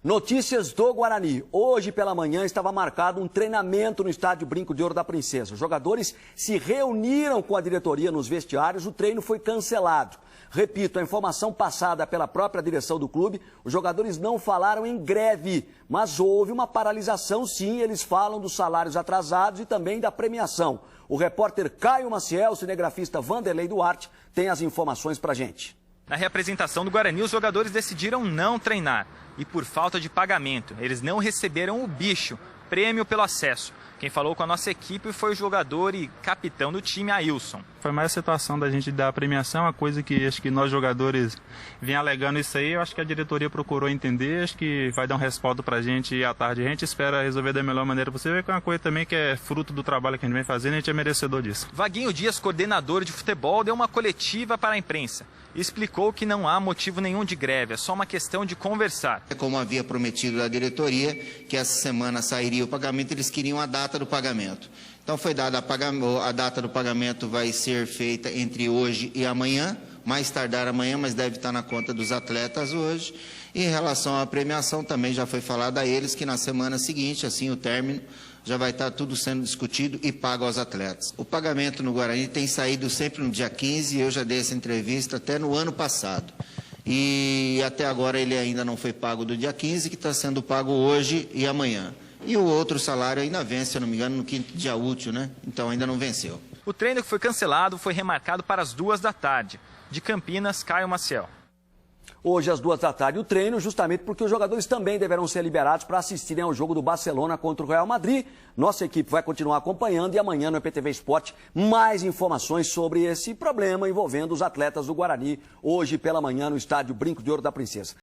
Notícias do Guarani. Hoje pela manhã estava marcado um treinamento no estádio Brinco de Ouro da Princesa. Os jogadores se reuniram com a diretoria nos vestiários, o treino foi cancelado. Repito, a informação passada pela própria direção do clube, os jogadores não falaram em greve, mas houve uma paralisação sim, eles falam dos salários atrasados e também da premiação. O repórter Caio Maciel, o cinegrafista Vanderlei Duarte, tem as informações pra gente. Na reapresentação do Guarani, os jogadores decidiram não treinar. E por falta de pagamento, eles não receberam o bicho, prêmio pelo acesso. Quem falou com a nossa equipe foi o jogador e capitão do time, Ailson. Foi mais a situação da gente dar a premiação, a coisa que acho que nós jogadores vinham alegando isso aí. Eu acho que a diretoria procurou entender, acho que vai dar um respaldo pra gente e à tarde a gente espera resolver da melhor maneira possível, que é uma coisa também que é fruto do trabalho que a gente vem fazendo e a gente é merecedor disso. Vaguinho Dias, coordenador de futebol, deu uma coletiva para a imprensa e explicou que não há motivo nenhum de greve, é só uma questão de conversar. Como havia prometido a diretoria, que essa semana sairia o pagamento, eles queriam a data do pagamento. Então foi dada a data do pagamento, vai ser feita entre hoje e amanhã, mais tardar amanhã, mas deve estar na conta dos atletas hoje. E em relação à premiação, também já foi falado a eles que na semana seguinte, assim o término, já vai estar tudo sendo discutido e pago aos atletas. O pagamento no Guarani tem saído sempre no dia 15, eu já dei essa entrevista até no ano passado. E até agora ele ainda não foi pago do dia 15, que está sendo pago hoje e amanhã. E o outro salário ainda vence, se eu não me engano, no quinto dia útil, né? Então ainda não venceu. O treino que foi cancelado foi remarcado para as 2 da tarde. De Campinas, Caio Maciel. Hoje às 2 da tarde o treino, justamente porque os jogadores também deverão ser liberados para assistirem ao jogo do Barcelona contra o Real Madrid. Nossa equipe vai continuar acompanhando e amanhã no EPTV Esporte mais informações sobre esse problema envolvendo os atletas do Guarani hoje pela manhã no estádio Brinco de Ouro da Princesa.